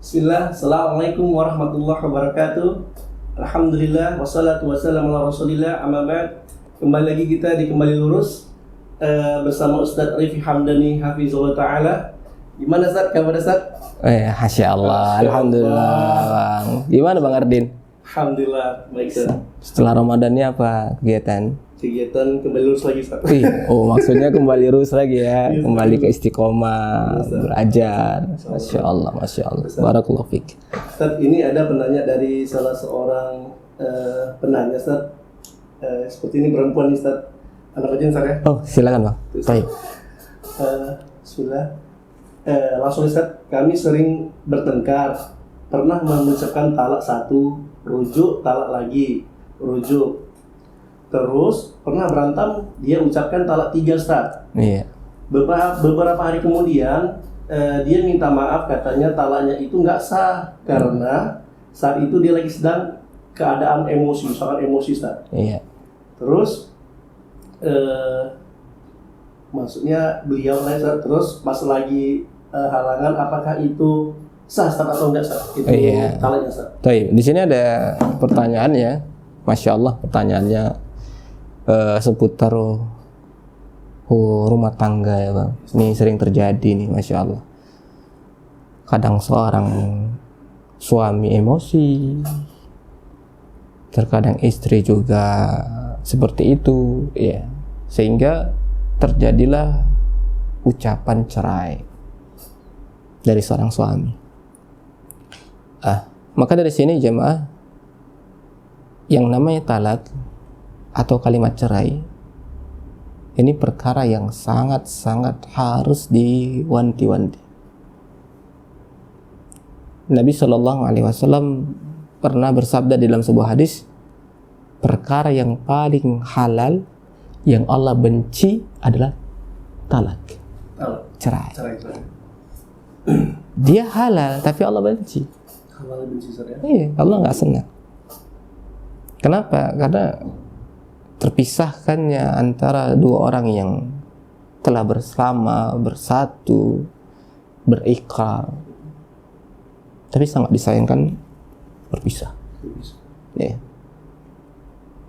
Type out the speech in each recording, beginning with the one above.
Bismillah, Assalamualaikum warahmatullahi wabarakatuh. Alhamdulillah, wassalatu wassalamu ala rasulillah, amma ba'd. Kembali lagi kita di Kembali Lurus bersama Ustadz Rifi Hamdani Hafizullah Ta'ala. Gimana Ustadz, kabar Ustadz? Masya Allah, Alhamdulillah Bang. Gimana Bang Ardin? Alhamdulillah, baik Ustadz. Setelah Ramadan ini apa kegiatan? Kegiatan Kembali Lurus lagi Ustadz. Maksudnya kembali lurus lagi ya, kembali ke istiqomah, belajar. Masya Allah, Masya Allah. Barakallahu fiik. Ustadz, ini ada penanya dari salah seorang penanya Ustadz. Seperti ini perempuan nih Ustadz. Anak kecil Ustadz ya? Oh, silakan Bang. Baik. Bismillah. Langsung Ustadz, kami sering bertengkar. Pernah mengucapkan talak satu, rujuk, talak lagi, rujuk. Terus pernah berantem, dia ucapkan talak 3 Ustaz. Iya. Beberapa hari kemudian dia minta maaf, katanya talaknya itu nggak sah karena saat itu dia lagi sedang keadaan emosi, sangat emosi Ustaz. Iya. Terus maksudnya beliau Ustaz, terus pas lagi halangan, apakah itu sah Ustaz atau enggak Ustaz? Itu talaknya Ustaz. Baik, di sini ada pertanyaan ya. Masya Allah, pertanyaannya seputar rumah tangga ya Bang. Ini sering terjadi nih, Masya Allah. Kadang seorang suami emosi, terkadang istri juga seperti itu ya, sehingga terjadilah ucapan cerai dari seorang suami. Maka dari sini jemaah, yang namanya talak atau kalimat cerai ini perkara yang sangat-sangat harus diwanti-wanti. Nabi Shallallahu Alaihi Wasallam pernah bersabda di dalam sebuah hadis, perkara yang paling halal yang Allah benci adalah talak, cerai. Dia halal tapi Allah benci. Allah benci Ustaz ya? Iya, Allah nggak senang. Kenapa? Karena terpisahkannya antara dua orang yang telah bersama, bersatu, berikrar, tapi sangat disayangkan berpisah. Ya.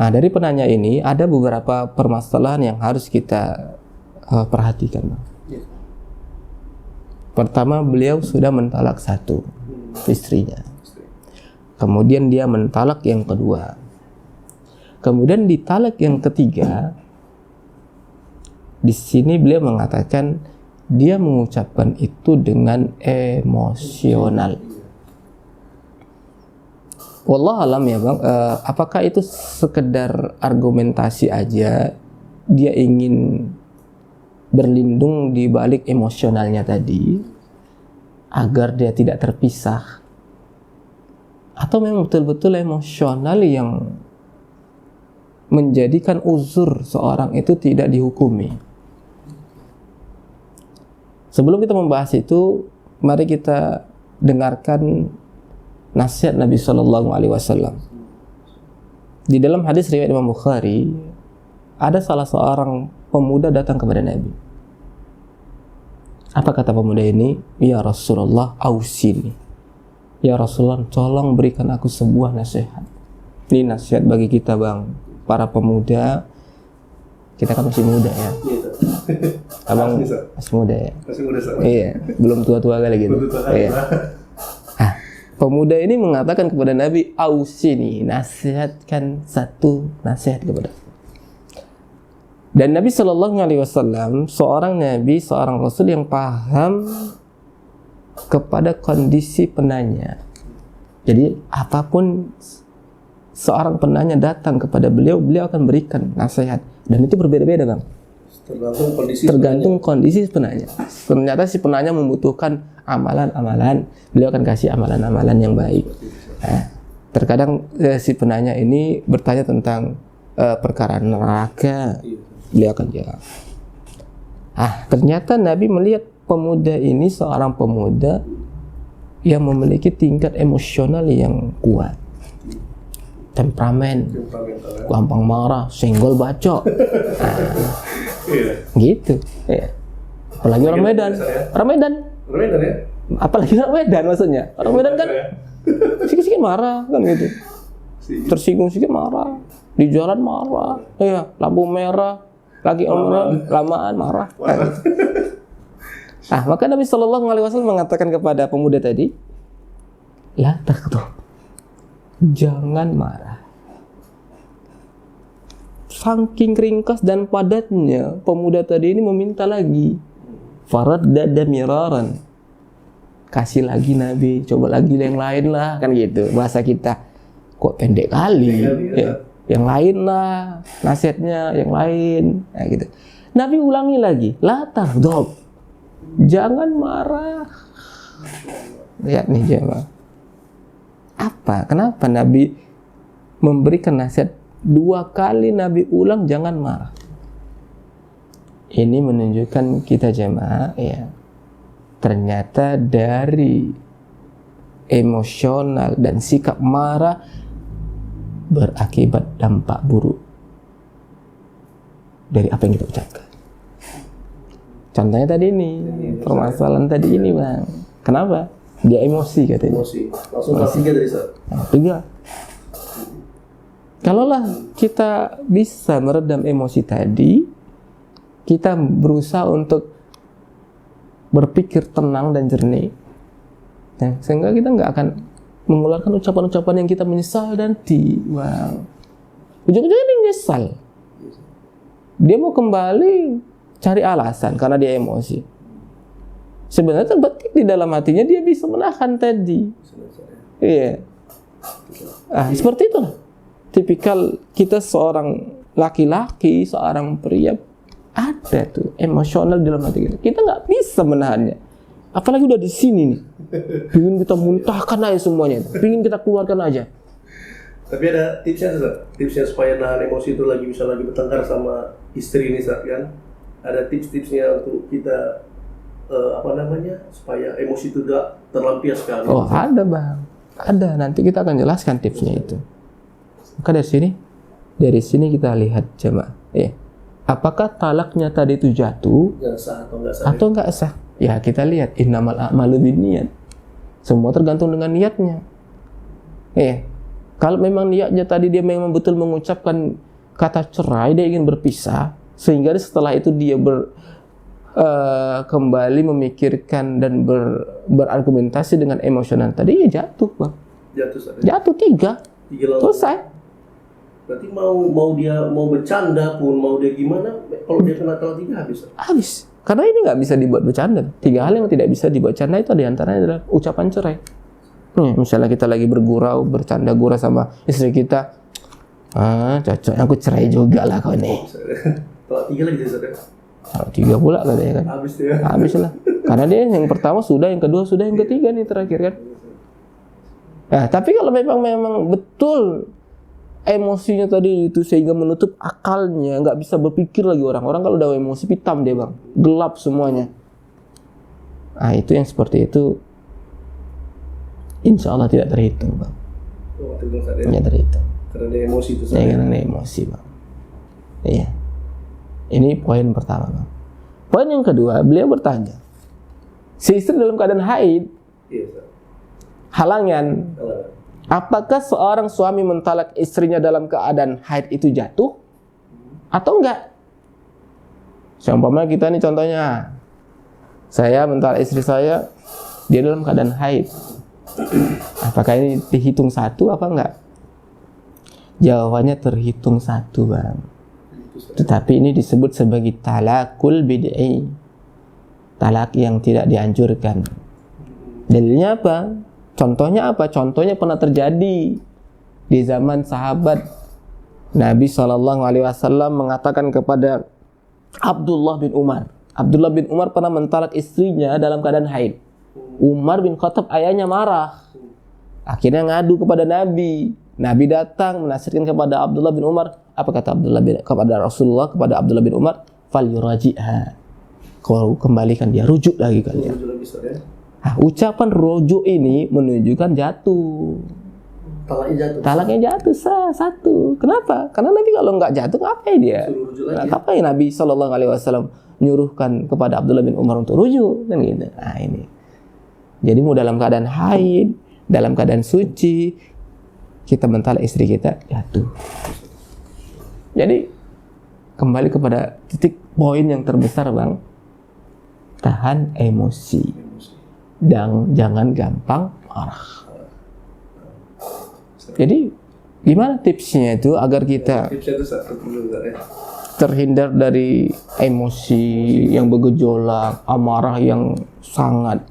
Nah, dari penanya ini ada beberapa permasalahan yang harus kita perhatikan. Ya. Pertama, beliau sudah mentalak satu istrinya. Kemudian dia mentalak yang kedua. Kemudian di talak yang ketiga, di sini beliau mengatakan dia mengucapkan itu dengan emosional. Wallah alam ya Bang, apakah itu sekedar argumentasi aja, dia ingin berlindung di balik emosionalnya tadi agar dia tidak terpisah, atau memang betul-betul emosional yang menjadikan uzur seorang itu tidak dihukumi. Sebelum kita membahas itu, mari kita dengarkan nasihat Nabi Shallallahu Alaihi Wasallam. Di dalam hadis riwayat Imam Bukhari, ada salah seorang pemuda datang kepada Nabi. Apa kata pemuda ini? Ya Rasulullah, ausini. Ya Rasulullah, tolong berikan aku sebuah nasihat. Ini nasihat bagi kita Bang, para pemuda. Kita kan masih muda ya. Abang masih muda ya. Masih muda Ustaz. Iya, belum tua-tua kali gitu. Iya. Pemuda ini mengatakan kepada Nabi, ausini, nasihatkan satu nasihat kepada. Dan Nabi Shallallahu Alaihi Wasallam seorang Nabi, seorang Rasul yang paham kepada kondisi penanya. Jadi apapun seorang penanya datang kepada beliau, beliau akan berikan nasihat. Dan itu berbeda-beda Bang. Tergantung kondisi penanya. Ternyata si penanya membutuhkan amalan-amalan, beliau akan kasih amalan-amalan yang baik. Terkadang si penanya ini bertanya tentang perkara neraka, beliau akan jawab. Ternyata Nabi melihat pemuda ini seorang pemuda yang memiliki tingkat emosional yang kuat, temperamen, gampang marah, senggol bacok, gitu. Apalagi orang Medan, Medan ya? Apalagi orang Medan maksudnya. Orang Medan kan sikit-sikit marah kan gitu. Tersinggung sedikit marah. Di jalan marah. Iya, lampu merah. Lagi lamaan marah. Nah, maka Nabi Shallallahu Alaihi Wasallam mengatakan kepada pemuda tadi, la taghdab, jangan marah. Saking ringkas dan padatnya, pemuda tadi ini meminta lagi. Faraddada miraran, kasih lagi Nabi, coba lagi yang lain lah, kan gitu. Bahasa kita, kok pendek kali. Ya. Yang lain lah, nasihatnya yang lain, nah, gitu. Nabi ulangi lagi, la taghdab, jangan marah. Lihat nih jemaah. Apa? Kenapa Nabi memberikan nasihat 2 kali? Nabi ulang jangan marah. Ini menunjukkan kita jemaah, ya, ternyata dari emosional dan sikap marah berakibat dampak buruk dari apa yang kita ucapkan. Contohnya tadi ini, permasalahan tadi ini bang. Kenapa? Dia emosi katanya. Emosi. Langsung kelas 3 dari saat. 3. Kalaulah kita bisa meredam emosi tadi, kita berusaha untuk berpikir tenang dan jernih, nah, sehingga kita nggak akan mengeluarkan ucapan-ucapan yang kita menyesal nanti. Wow. Ujung-ujungnya dia menyesal. Dia mau kembali cari alasan karena dia emosi. Sebenarnya terbetik di dalam hatinya dia bisa menahan tadi. Iya. Seperti itulah. Tipikal kita seorang laki-laki, seorang pria, ada tuh emosional di dalam hati kita. Kita nggak bisa menahannya. Apalagi udah di sini nih. Pingin kita muntahkan aja semuanya. Pingin kita keluarkan aja. Tapi ada tipsnya Ustaz? Tipsnya supaya nahan emosi itu lagi bertengkar sama istri ini Ustaz kan? Ada tips-tipsnya untuk kita supaya emosi itu tidak terlampiaskan. Oh ada bang. Ada. Nanti kita akan jelaskan tipsnya itu. Maka dari sini kita lihat jemaah. Apakah talaknya tadi itu jatuh atau enggak sah? Ya kita lihat innamal a'malu binniyat. Semua tergantung dengan niatnya. Kalau memang niatnya tadi dia memang betul mengucapkan kata cerai, dia ingin berpisah, sehingga setelah itu dia kembali memikirkan dan berargumentasi dengan emosional tadi, ya jatuh bang. Jatuh 3. Selesai. Berarti mau dia bercanda pun, mau dia gimana, kalau dia kena talak 3 habis. Karena ini nggak bisa dibuat bercanda. 3 hal yang tidak bisa dibuat bercanda itu diantaranya adalah ucapan cerai. Misalnya kita lagi bergurau, bercanda gurau sama istri kita, cocok, aku cerai juga lah kau nih. Talak 3 lagi dia. Talak 3 pula katanya kan. Habis lah. Karena dia yang pertama sudah, yang kedua sudah, yang ketiga nih terakhir kan. Nah, tapi kalau memang betul emosinya tadi itu sehingga menutup akalnya, nggak bisa berpikir lagi orang kalau udah emosi hitam dia bang, gelap semuanya. Nah itu yang seperti itu, insya Allah tidak terhitung bang. Tidak terhitung. Karena dia emosi itu. Karena emosi bang. Iya. Ini poin pertama bang. Poin yang kedua, beliau bertanya, si istri dalam keadaan haid, halangan. Apakah seorang suami mentalak istrinya dalam keadaan haid itu jatuh atau enggak? Seumpama kita nih contohnya, saya mentalak istri saya, dia dalam keadaan haid. Apakah ini dihitung 1 apa enggak? Jawabannya terhitung 1 bang. Tetapi ini disebut sebagai talakul bid'i, talak yang tidak dianjurkan. Dalilnya apa? Contohnya apa? Contohnya pernah terjadi di zaman sahabat Nabi SAW mengatakan kepada Abdullah bin Umar. Abdullah bin Umar pernah mentalak istrinya dalam keadaan haid. Umar bin Khattab ayahnya marah. Akhirnya ngadu kepada Nabi. Nabi datang menasihatkan kepada Abdullah bin Umar. Apa kata kepada Rasulullah kepada Abdullah bin Umar? Fal yuraji'ha. Kau kembalikan dia, rujuk lagi kalian. Ucapan rujuk ini menunjukkan jatuh. Talaknya jatuh 1. Kenapa? Karena Nabi kalau nggak jatuh ngapain dia? Ngapain Nabi SAW nyuruhkan kepada Abdullah bin Umar untuk rujuk kan gitu. Nah ini. Jadi mau dalam keadaan haid, dalam keadaan suci, kita mentalak istri kita, jatuh. Jadi kembali kepada titik poin yang terbesar, Bang. Tahan emosi. Dan jangan gampang marah. Jadi gimana tipsnya itu agar kita terhindar dari emosi yang bergejolak, amarah yang sangat.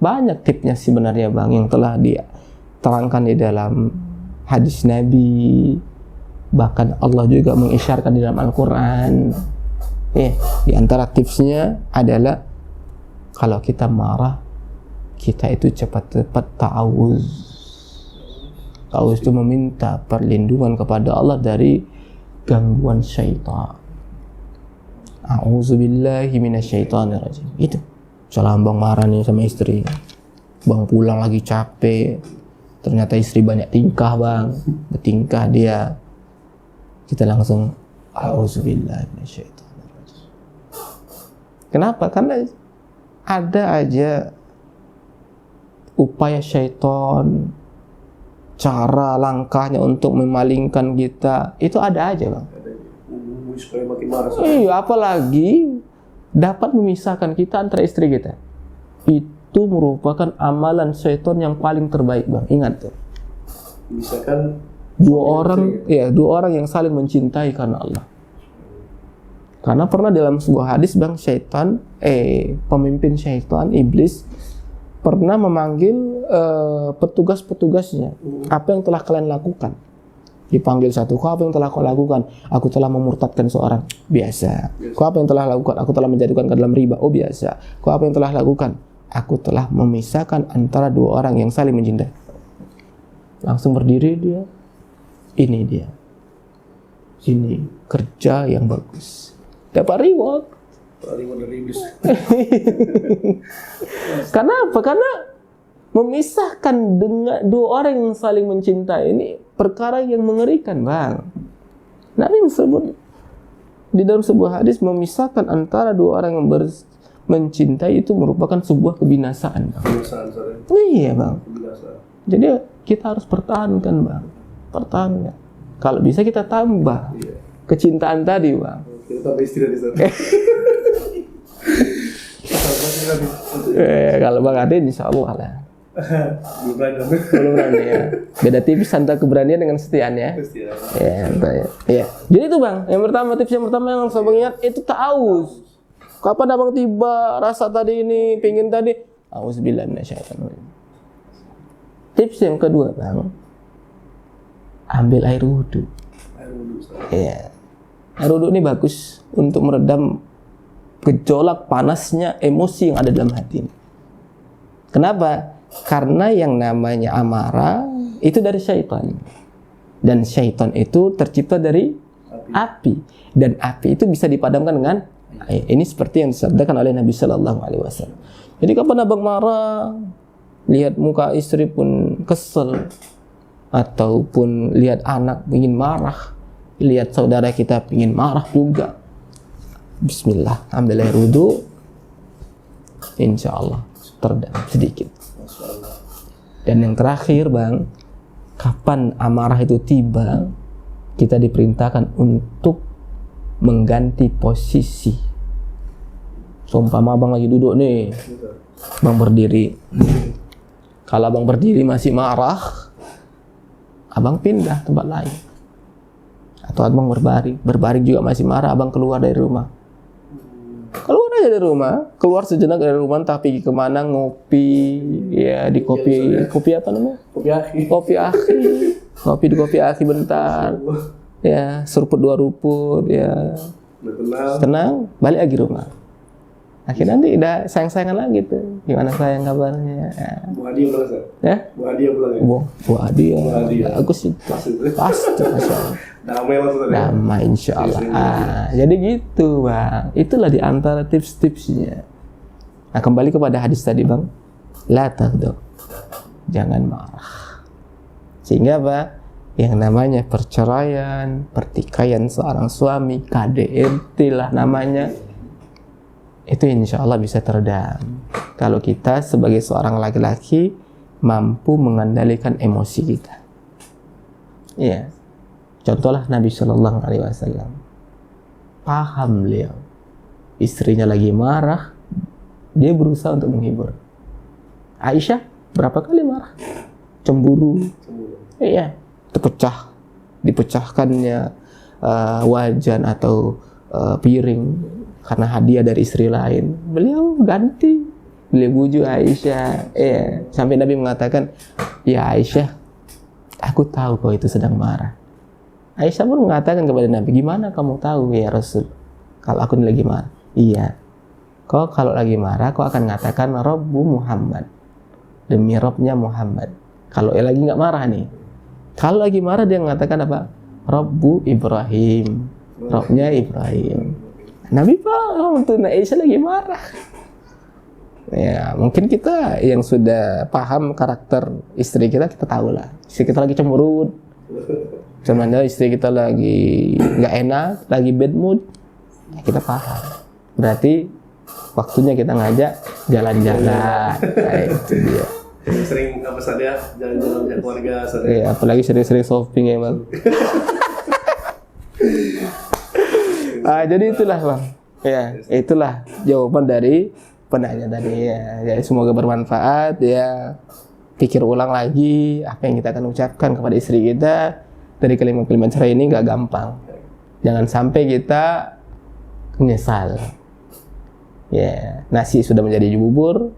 Banyak tipsnya sebenarnya, Bang, yang telah diterangkan di dalam hadis Nabi. Bahkan Allah juga mengisyarkan di dalam Al-Quran. Di antara tipsnya adalah kalau kita marah, kita itu cepat-cepat ta'awuz. Ta'awuz itu meminta perlindungan kepada Allah dari gangguan syaitan. A'udzubillahi minasyaitonirrajim. Itu. Salah abang marah nih sama istri. Bang pulang lagi capek. Ternyata istri banyak tingkah, Bang. Bertingkah dia. Kita langsung a'udzubillahi minasyaitonirrajim. Kenapa? Karena ada aja upaya syaitan, cara langkahnya untuk memalingkan kita. Itu ada aja, Bang. Supaya makin marah. Iya, apalagi dapat memisahkan kita antara istri kita. Itu merupakan amalan syaitan yang paling terbaik, Bang. Ingat tuh. Misalkan dua orang yang saling mencintai karena Allah. Karena pernah dalam sebuah hadis, Bang, pemimpin syaitan, iblis, pernah memanggil petugas-petugasnya. Apa yang telah kalian lakukan? Dipanggil satu, kau apa yang telah kau lakukan? Aku telah memurtadkan seorang. Biasa. Kau apa yang telah lakukan? Aku telah menjatuhkan ke dalam riba. Oh, biasa. Kau apa yang telah lakukan? Aku telah memisahkan antara dua orang yang saling mencintai. Langsung berdiri dia. Ini dia. Ini kerja yang bagus. Dapat reward. Kenapa? Karena memisahkan dengan dua orang yang saling mencintai ini perkara yang mengerikan, Bang. Nabi sebut di dalam sebuah hadis, memisahkan antara dua orang yang mencintai itu merupakan sebuah kebinasaan, Bang. Iya, Bang. Jadi kita harus pertahankan, Bang. Pertahankan. Kalau bisa kita tambah kecintaan tadi, Bang. Kita tambah istirahat di sana. Kalau Bang Adin, insya Allah lah. Belum berani ya. Beda tipis antara keberanian dengan kesetiaan ya. Ya. Jadi itu, Bang. Tips yang pertama yang saya ingat itu ta'awuz. Kapan abang tiba rasa tadi ini, pingin tadi, auzubillahi minasyaitonir. Tips yang kedua, Bang, ambil air wudhu. Iya. Air wudhu ini bagus untuk meredam gejolak panasnya emosi yang ada dalam hati. Kenapa? Karena yang namanya amarah itu dari syaitan. Dan syaitan itu tercipta dari api. Dan api itu bisa dipadamkan dengan air. Ini seperti yang disabdakan oleh Nabi Sallallahu Alaihi Wasallam. Jadi kapan abang marah, lihat muka istri pun kesel, ataupun lihat anak ingin marah, lihat saudara kita ingin marah juga, bismillah, ambil air wudhu, insya Allah teredam sedikit. Dan yang terakhir, Bang, kapan amarah itu tiba, kita diperintahkan untuk mengganti posisi. Seumpama abang lagi duduk nih, abang berdiri. Kalau abang berdiri masih marah, abang pindah tempat lain. Atau abang berbaring juga masih marah, abang keluar dari rumah. Keluar aja dari rumah, keluar sejenak dari rumah, entah pergi kemana, ngopi, ya di kopi apa namanya? Kopi akhi. Ngopi di kopi akhi bentar, ya seruput dua ruput, ya tenang, balik lagi rumah. Akhirnya nanti udah sayang-sayangan lagi tuh. Gimana sayang kabarnya? Ya. Bu Hadi pulang, ya? Bu Hadi pulang ya? Bu Hadi ya. Bagus itu. Pasti, Masya Allah. Damai maksudnya? Damai, insya Allah. Jadi gitu, Bang. Itulah di antara tips-tipsnya. Nah, kembali kepada hadis tadi, Bang. La taghdab. Jangan marah. Sehingga apa? Yang namanya perceraian, pertikaian seorang suami, KDRT lah namanya, itu insya Allah bisa teredam. Kalau kita sebagai seorang laki-laki mampu mengendalikan emosi kita. Iya. Contohlah Nabi Shallallahu Alaihi Wasallam. Paham beliau. Istrinya lagi marah, dia berusaha untuk menghibur. Aisyah berapa kali marah? Cemburu. Iya. Dipecahkannya wajan atau piring karena hadiah dari istri lain. Beliau ganti, beliau bujuk Aisyah. Sampai Nabi mengatakan, ya Aisyah, aku tahu kau itu sedang marah. Aisyah pun mengatakan kepada Nabi, gimana kamu tahu ya Rasul kalau aku lagi marah? Iya, kau kalau lagi marah kau akan mengatakan Rabbu Muhammad, demi Rabbnya Muhammad. Kalau lagi nggak marah nih, kalau lagi marah dia mengatakan apa? Rabbu Ibrahim, Rabbnya Ibrahim. Nabi paham tuh, Aisyah lagi marah. Ya, mungkin kita yang sudah paham karakter istri kita tahu lah. Istri kita lagi cemberut. Sebenarnya istri kita lagi nggak enak, lagi bad mood. Ya, kita paham. Berarti waktunya kita ngajak jalan-jalan. Nah, itu dia. Sering apa saja jalan-jalan dengan keluarga. Iya, apalagi sering-sering shopping ya bang. Jadi itulah bang. Ya, itulah jawaban dari penanya tadi ya. Jadi semoga bermanfaat ya. Pikir ulang lagi apa yang kita akan ucapkan kepada istri kita dari kalimat-kalimat cerai ini nggak gampang. Jangan sampai kita menyesal. Ya, nasi sudah menjadi bubur,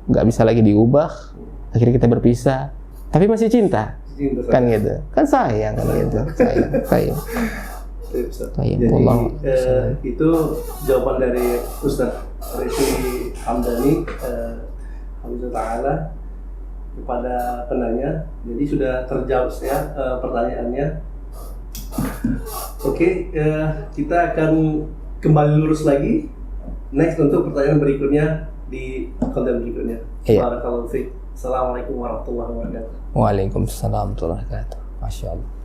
nggak bisa lagi diubah. Akhirnya kita berpisah, tapi masih cinta kan gitu, kan sayang kan gitu, sayang. Jadi itu jawaban dari Ustaz Rifi Hamdani Alhamdulillah kepada penanya. Jadi sudah terjawab ya pertanyaannya. Oke, kita akan kembali lurus lagi. Next untuk pertanyaan berikutnya di konten berikutnya. Iya. Barakallahu fiik. Assalamualaikum warahmatullahi wabarakatuh. Waalaikumsalam warahmatullahi wabarakatuh. Masya Allah.